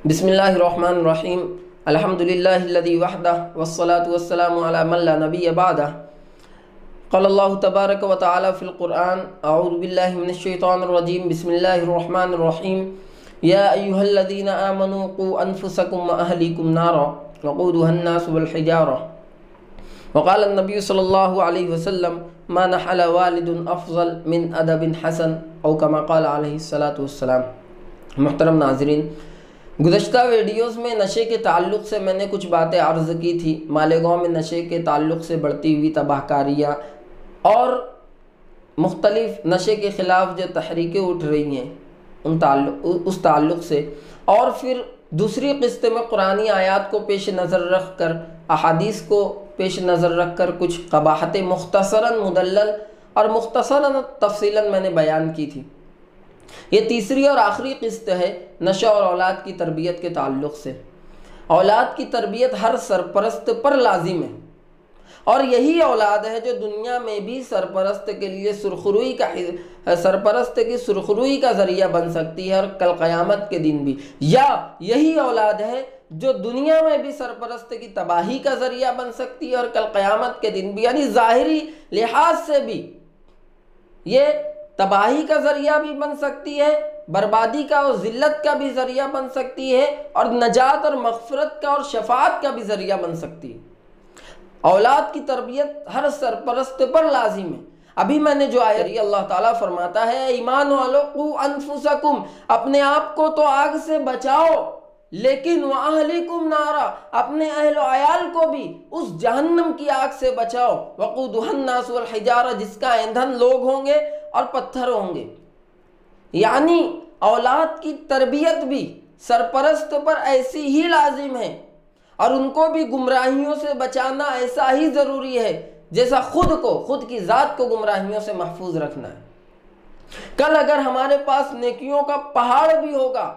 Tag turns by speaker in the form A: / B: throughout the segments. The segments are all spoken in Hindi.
A: बिस्मिल्लाहिर्रहमानिर्रहीम अल्हम्दुलिल्लाहिल्लज़ी वहदह वस्सलातु वस्सलामु अला मन ला नबिय्य बअदह क़ालल्लाहु तबारक व तआला फ़िल क़ुरआन अऊज़ु बिल्लाहि मिनश शैतानिर रजीम बिस्मिल्लाहिर्रहमानिर्रहीम या अय्युहल्लज़ीना आमनू क़ू अनफुसकुम व अहलीकुम नारा वक़ूदुहन नास वल हिजारा वक़ाल नबी सल्लल्लाहु अलैहि वसल्लम मा नहल वालिदुन अफ़ज़ल मिन अदबिन हसन औ कमा क़ाल अलैहिस्सलातु वस्सलाम। मुहतरम नाज़रीन, गुज़श्ता वीडियोज़ में नशे के ताल्लुक़ से मैंने कुछ बातें अर्ज़ की थी। मालेगाँव में नशे के ताल्लुक़ से बढ़ती हुई तबाहकारियाँ और मुख्तलिफ़ नशे के ख़िलाफ़ जो तहरीकें उठ रही हैं उस ताल्लुक़ से, और फिर दूसरी क़िस्त में कुरानी आयात को पेश नज़र रख कर, अहादीस को पेश नज़र रख कर कुछ क़बाहतें मुख्तसरन मुदल्लल और मुख्तसरन तफ़सीलन मैंने बयान की थी। ये तीसरी और आखिरी क़िस्त है नशा और औलाद की तरबियत के ताल्लुक़ से। औलाद की तरबियत हर सरपरस्त पर लाजिम है, और यही औलाद है जो दुनिया में भी सरपरस्त के लिए सरपरस्त की सुरखरुई का ज़रिया बन सकती है और कल क़यामत के दिन भी। या यही औलाद है जो दुनिया में भी सरपरस्त की तबाही का ज़रिया बन सकती है और कल क़यामत के दिन भी। यानी ज़ाहिरी लिहाज से भी ये तबाही का ज़रिया भी बन सकती है, बर्बादी का और ज़िल्लत का भी ज़रिया बन सकती है, और नजात और मग़फ़िरत का और शफ़ाअत का भी ज़रिया बन सकती है। औलाद की तरबियत हर सरपरस्त पर लाजिम है। अभी मैंने जो आयत, अल्लाह ताला फरमाता है ईमान वालों क़ू अनफुसकुम, अपने आप को तो आग से बचाओ, लेकिन व अहलिकुम नारा, अपने अहल अयाल को भी उस जहन्नम की आग से बचाओ। वक़ूदुहन नास वल हिजारा, जिसका ईंधन लोग होंगे और पत्थर होंगे। यानी औलाद की तरबियत भी सरपरस्त पर ऐसी ही लाजिम है, और उनको भी गुमराहियों से बचाना ऐसा ही ज़रूरी है जैसा खुद की ज़ात को गुमराहियों से महफूज रखना है। कल अगर हमारे पास नेकियों का पहाड़ भी होगा,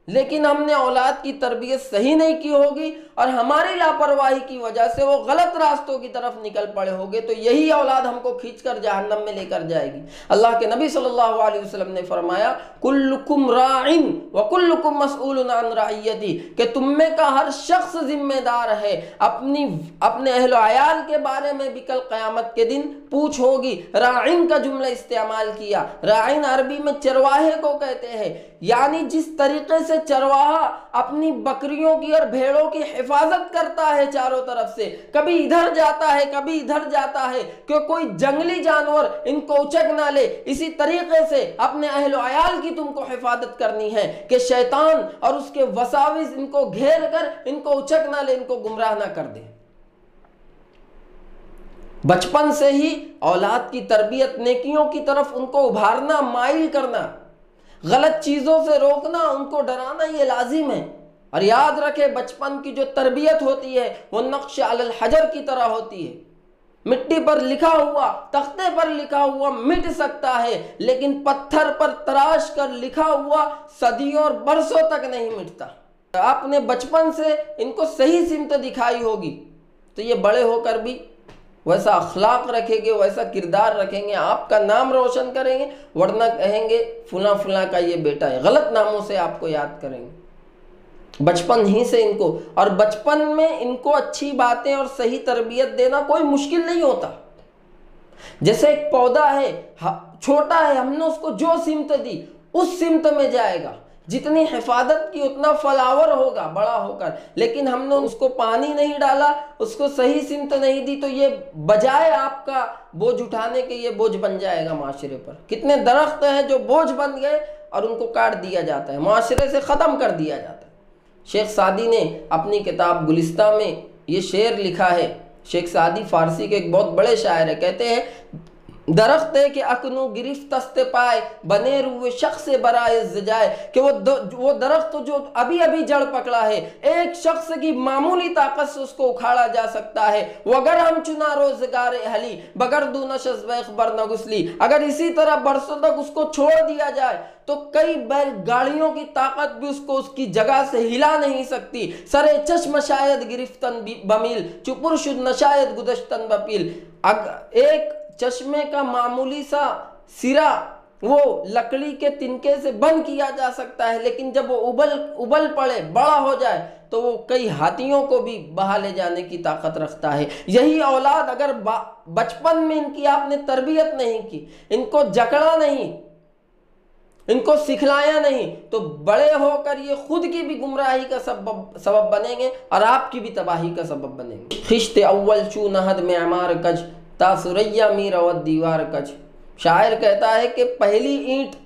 A: लेकिन हमने औलाद की तरबियत सही नहीं की होगी और हमारी लापरवाही की वजह से वो गलत रास्तों की तरफ निकल पड़े होंगे, तो यही औलाद हमको खींचकर जहन्नम में लेकर जाएगी। अल्लाह के नबी सल्लल्लाहु अलैहि वसल्लम ने फरमाया कुल्लुकुम राइन व कुल्लुकुम मसऊलुन अन रइयती, कि तुम में का हर शख्स जिम्मेदार है, अपने अहल अयाल के बारे में भी कल क़यामत के दिन पूछ होगी। राइन का जुमला इस्तेमाल किया। राइन अरबी में चरवाहे को कहते हैं, यानी जिस तरीके से चरवाहा अपनी बकरियों की और भेड़ों की हिफाजत करता है चारों तरफ से, कभी इधर जाता है कभी इधर जाता है कि कोई जंगली जानवर इनको उचक ना ले, इसी तरीके से अपने अहल अयाल की तुमको हिफाजत करनी है कि शैतान और उसके वसाविस इनको घेर कर इनको उचक ना ले, इनको गुमराह ना कर दे। बचपन से ही औलाद की तरबियत, नेकियों की तरफ उनको उभारना, माइल करना, गलत चीज़ों से रोकना, उनको डराना, ये लाजिम है। और याद रखे, बचपन की जो तरबियत होती है वो नक्श अलल हजर की तरह होती है। मिट्टी पर लिखा हुआ, तख्ते पर लिखा हुआ मिट सकता है, लेकिन पत्थर पर तराश कर लिखा हुआ सदियों और बरसों तक नहीं मिटता। आपने बचपन से इनको सही सिमत दिखाई होगी तो ये बड़े होकर भी वैसा अखलाक रखेंगे, वैसा किरदार रखेंगे, आपका नाम रोशन करेंगे, वरना कहेंगे फुला फुला का ये बेटा है, गलत नामों से आपको याद करेंगे। बचपन ही से इनको, और बचपन में इनको अच्छी बातें और सही तरबियत देना कोई मुश्किल नहीं होता। जैसे एक पौधा है, छोटा है, हमने उसको जो सिमत दी उस सिमत में जाएगा, जितनी हिफाजत की उतना फलावर होगा बड़ा होकर, लेकिन हमने उसको पानी नहीं डाला, उसको सही सिमत नहीं दी, तो ये बजाय आपका बोझ उठाने के ये बोझ बन जाएगा माशरे पर। कितने दरख्त हैं जो बोझ बन गए और उनको काट दिया जाता है, माशरे से ख़त्म कर दिया जाता है। शेख सादी ने अपनी किताब गुलिस्ता में ये शेर लिखा है। शेख सादी फारसी के एक बहुत बड़े शायर है। कहते हैं दरख्त है कि अकनू गिरफ्त पाए बने रुए शख्स बराए जाए, कि वो दरख्त जो अभी अभी जड़ पकड़ा है, एक शख्स की मामूली ताकत से उसको उखाड़ा जा सकता है। वो अगर हम चुना रोजगार हली बगर दू नशस बर न गुसली, अगर इसी तरह बरसों तक उसको छोड़ दिया जाए तो कई बैल गाड़ियों की ताकत भी उसको उसकी जगह से हिला नहीं सकती। सरे चश्म शायद गिरफ्तन बमील चुपुर शुद नशायद गुदश्तन बपील। एक चश्मे का मामूली सा सिरा वो लकड़ी के तिनके से बंद किया जा सकता है, लेकिन जब वो उबल पड़े, बड़ा हो जाए, तो वो कई हाथियों को भी बहा ले जाने की ताकत रखता है। यही औलाद अगर बचपन में इनकी आपने तरबियत नहीं की, इनको जकड़ा नहीं, इनको सिखलाया नहीं, तो बड़े होकर ये खुद की भी गुमराही का सबब बनेंगे और आपकी भी तबाही का सबब बनेंगे। खिश्ते अव्वल चू नहद में अमार कज ता सुरैया मीर अवद दीवार कज। शायर कहता है कि पहली ईंट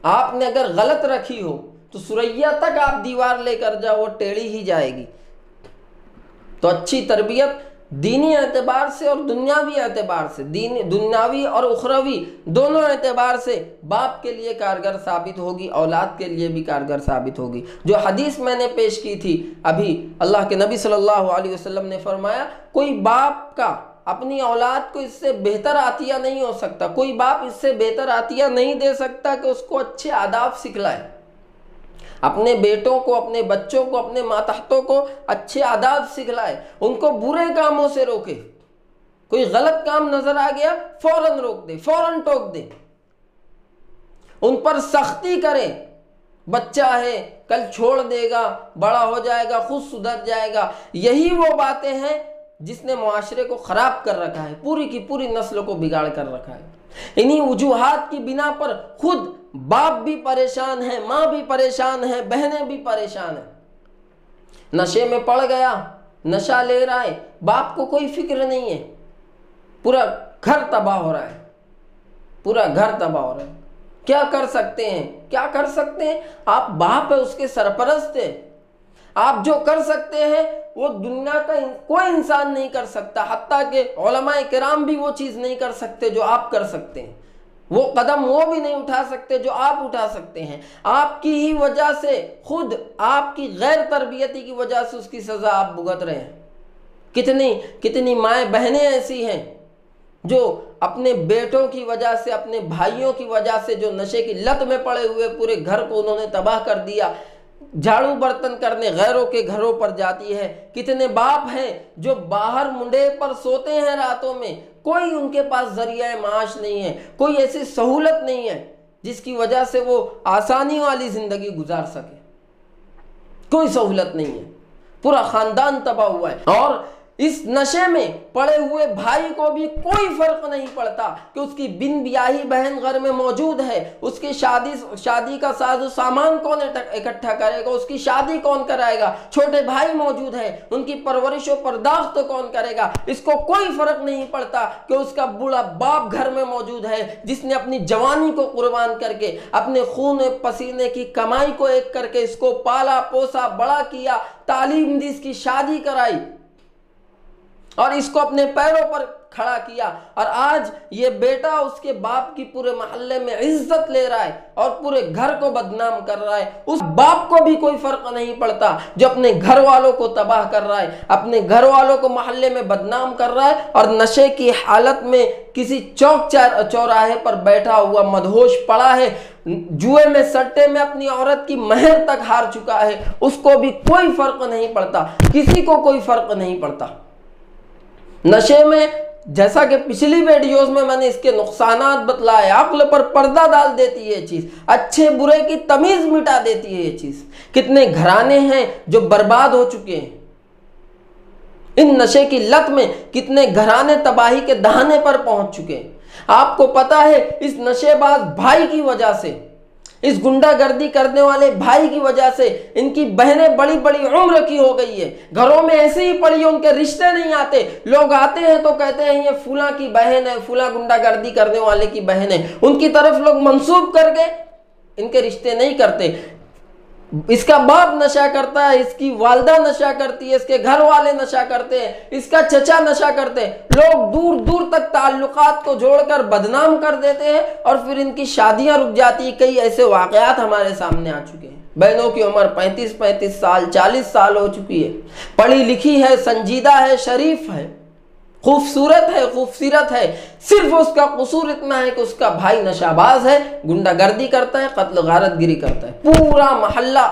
A: आपने अगर गलत रखी हो तो सुरैया तक आप दीवार लेकर जाओ, वो टेढ़ी ही जाएगी। तो अच्छी तरबियत दीनी एतबार से और दुनियावी एतबार से, दुनियावी और उखरवी दोनों एतबार से बाप के लिए कारगर साबित होगी, औलाद के लिए भी कारगर साबित होगी। जो हदीस मैंने पेश की थी अभी, अल्लाह के नबी सल्लल्लाहु अलैहि वसल्लम ने फरमाया, कोई बाप का अपनी औलाद को इससे बेहतर आतिया नहीं हो सकता, कोई बाप इससे बेहतर आतिया नहीं दे सकता कि उसको अच्छे आदाब सिखलाए, अपने बेटों को, अपने बच्चों को, अपने मातहतों को अच्छे आदाब सिखलाए, उनको बुरे कामों से रोके। कोई गलत काम नजर आ गया फौरन रोक दे, फौरन टोक दे, उन पर सख्ती करे। बच्चा है, कल छोड़ देगा, बड़ा हो जाएगा, खुद सुधर जाएगा। यही वो बातें हैं जिसने मुआशरे को खराब कर रखा है, पूरी की पूरी नस्ल को बिगाड़ कर रखा है। इन्हीं वजूहात की बिना पर खुद बाप भी परेशान है, माँ भी परेशान है, बहनें भी परेशान है। नशे में पड़ गया, नशा ले रहा है, बाप को कोई फिक्र नहीं है, पूरा घर तबाह हो रहा है, पूरा घर तबाह हो रहा है। क्या कर सकते हैं, क्या कर सकते हैं? आप बाप है, उसके सरपरस्त है। आप जो कर सकते हैं वो दुनिया का कोई इंसान नहीं कर सकता, हत्ता के उलमाए किराम भी वो चीज़ नहीं कर सकते जो आप कर सकते हैं। वो कदम वो भी नहीं उठा सकते जो आप उठा सकते हैं। आपकी ही वजह से, खुद आपकी गैर तरबियती की वजह से उसकी सज़ा आप भुगत रहे हैं। कितनी कितनी माएँ बहनें ऐसी हैं जो अपने बेटों की वजह से, अपने भाइयों की वजह से, जो नशे की लत में पड़े हुए पूरे घर को उन्होंने तबाह कर दिया, झाड़ू बर्तन करने गैरों के घरों पर जाती है। कितने बाप हैं जो बाहर मुंडे पर सोते हैं रातों में, कोई उनके पास जरिया माश नहीं है, कोई ऐसी सहूलत नहीं है जिसकी वजह से वो आसानी वाली जिंदगी गुजार सके, कोई सहूलत नहीं है, पूरा खानदान तबाह हुआ है। और इस नशे में पड़े हुए भाई को भी कोई फर्क नहीं पड़ता कि उसकी बिन ब्याही बहन घर में मौजूद है, उसकी शादी का साजो सामान कौन इकट्ठा करेगा, उसकी शादी कौन कराएगा, छोटे भाई मौजूद है, उनकी परवरिश और पर्दाश्त कौन करेगा। इसको कोई फर्क नहीं पड़ता कि उसका बूढ़ा बाप घर में मौजूद है, जिसने अपनी जवानी को कुर्बान करके, अपने खून पसीने की कमाई को एक करके इसको पाला पोसा, बड़ा किया, तालीम दी, इसकी शादी कराई और इसको अपने पैरों पर खड़ा किया। और आज ये बेटा उसके बाप की पूरे मोहल्ले में इज्जत ले रहा है और पूरे घर को बदनाम कर रहा है। उस बाप को भी कोई फर्क नहीं पड़ता जो अपने घर वालों को तबाह कर रहा है, अपने घर वालों को मोहल्ले में बदनाम कर रहा है और नशे की हालत में किसी चौक चौराहे पर बैठा हुआ मदहोश पड़ा है, जुए में सट्टे में अपनी औरत की महर तक हार चुका है। उसको भी कोई फर्क नहीं पड़ता, किसी को कोई फर्क नहीं पड़ता। नशे में, जैसा कि पिछली वीडियोस में मैंने इसके नुकसानात बतलाए, अक्ल पर पर्दा डाल देती है ये चीज, अच्छे बुरे की तमीज मिटा देती है ये चीज। कितने घराने हैं जो बर्बाद हो चुके हैं इन नशे की लत में, कितने घराने तबाही के दहाने पर पहुंच चुके हैं। आपको पता है इस नशेबाज भाई की वजह से, इस गुंडागर्दी करने वाले भाई की वजह से इनकी बहनें बड़ी बड़ी उम्र की हो गई है, घरों में ऐसे ही पड़ी है, उनके रिश्ते नहीं आते। लोग आते हैं तो कहते हैं ये फूला की बहन है, फूला गुंडागर्दी करने वाले की बहन है, उनकी तरफ लोग मंसूब करके इनके रिश्ते नहीं करते। इसका बाप नशा करता है, इसकी वालदा नशा करती है, इसके घर वाले नशा करते हैं, इसका चचा नशा करते हैं। लोग दूर दूर तक ताल्लुकात को जोड़कर बदनाम कर देते हैं और फिर इनकी शादियां रुक जाती है। कई ऐसे वाकयात हमारे सामने आ चुके हैं। बहनों की उम्र 35-35 साल, 40 साल हो चुकी है, पढ़ी लिखी है, संजीदा है, शरीफ है, खूबसूरत है, खूबसीरत है, सिर्फ उसका कसूर इतना है कि उसका भाई नशाबाज है, गुंडागर्दी करता है, कत्ल गारतगिरी करता है। पूरा मोहल्ला,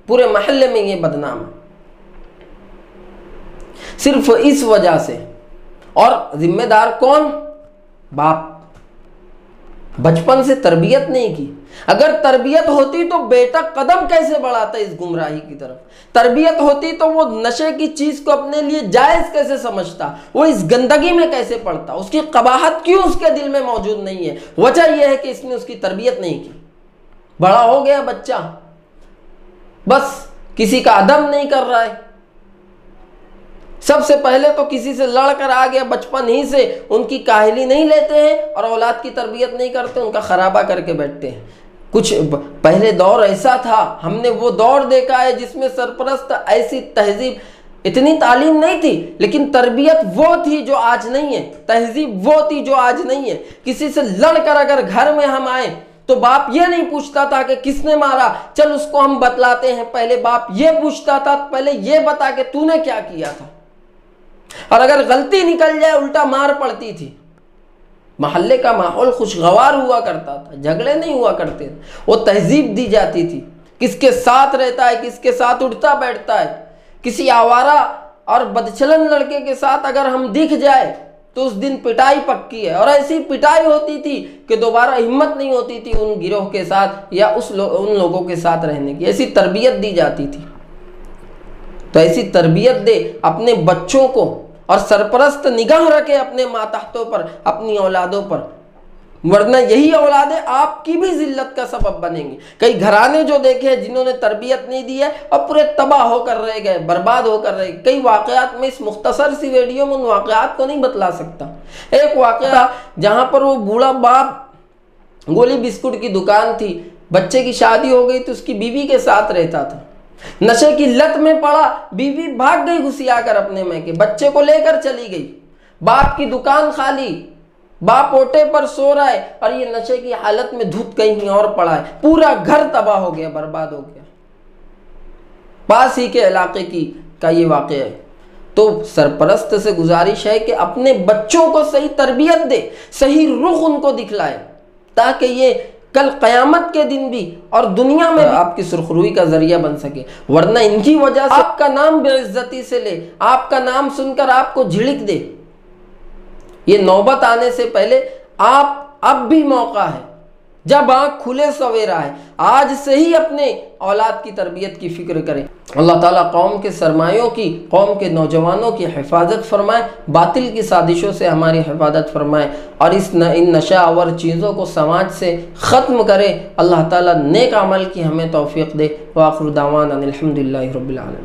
A: पूरे मोहल्ले में ये बदनाम है सिर्फ इस वजह से। और जिम्मेदार कौन? बाप। बचपन से तरबियत नहीं की। अगर तरबियत होती तो बेटा कदम कैसे बढ़ाता इस गुमराही की तरफ, तरबियत होती तो वो नशे की चीज को अपने लिए जायज कैसे समझता, वो इस गंदगी में कैसे पड़ता, उसकी कबाहत क्यों उसके दिल में मौजूद नहीं है। वजह यह है कि इसने उसकी तरबियत नहीं की। बड़ा हो गया बच्चा, बस किसी का अदब नहीं कर रहा है, सबसे पहले तो किसी से लड़कर आ गया, बचपन ही से उनकी काहिली नहीं लेते हैं और औलाद की तरबियत नहीं करते, उनका खराबा करके बैठते हैं। कुछ पहले दौर ऐसा था, हमने वो दौर देखा है जिसमें सरपरस्त ऐसी तहजीब, इतनी तालीम नहीं थी लेकिन तरबियत वो थी जो आज नहीं है, तहजीब वो थी जो आज नहीं है। किसी से लड़कर अगर घर में हम आए तो बाप ये नहीं पूछता था कि किसने मारा, चल उसको हम बतलाते हैं, पहले बाप ये पूछता था पहले ये बता के तूने क्या किया था। और अगर गलती निकल जाए उल्टा मार पड़ती थी। मोहल्ले का माहौल खुशगवार हुआ करता था, झगड़े नहीं हुआ करते थे, वो तहजीब दी जाती थी, किसके साथ रहता है, किसके साथ उठता बैठता है। किसी आवारा और बदचलन लड़के के साथ अगर हम दिख जाए तो उस दिन पिटाई पक्की है। और ऐसी पिटाई होती थी कि दोबारा हिम्मत नहीं होती थी उन गिरोह के साथ या उन लोगों के साथ रहने की। ऐसी तरबियत दी जाती थी। तो ऐसी तरबियत दे अपने बच्चों को और सरपरस्त निगाह रखे अपने मातहतों पर, अपनी औलादों पर, वरना यही औलादें आपकी भी जिल्लत का सबब बनेंगी। कई घराने जो देखे हैं जिन्होंने तरबियत नहीं दी है और पूरे तबाह होकर रह गए, बर्बाद होकर रह गए। कई वाक़यात में इस मुख्तसर सी वीडियो में उन वाक़यात को नहीं बतला सकता। एक वाक़या जहाँ पर वो बूढ़ा बाप, गोली बिस्कुट की दुकान थी, बच्चे की शादी हो गई तो उसकी बीवी के साथ रहता था, नशे की लत में पड़ा, बीवी भाग गई घुसियाकर अपने मैके, बच्चे को लेकर चली गई, बाप की दुकान खाली, बाप ओटे पर सो रहा है और ये नशे की हालत में धुत कहीं और पड़ा है, पूरा घर तबाह हो गया, बर्बाद हो गया। पास ही के इलाके का ये वाक़या है। तो सरपरस्त से गुजारिश है कि अपने बच्चों को सही तरबियत दे, सही रुख उनको दिखलाए, ताकि ये कल क़यामत के दिन भी और दुनिया में आपकी सुरखरुई का जरिया बन सके। वरना इनकी वजह से आपका नाम बेइज्जती से ले, आपका नाम सुनकर आपको झिड़क दे। ये नौबत आने से पहले आप अब भी मौका है, जब आँख खुले सवेरा है, आज से ही अपने औलाद की तरबियत की फिक्र करें। अल्लाह ताला कौम के सरमायों की, कौम के नौजवानों की हिफाजत फरमाए, बातिल की साजिशों से हमारी हिफाजत फरमाए और इन नशावर चीज़ों को समाज से ख़त्म करे। अल्लाह ताला नेक अमल की हमें तौफीक दे। व आखिर दावाना अनिल हम्दुलिल्लाहि रब्बिल आलमीन।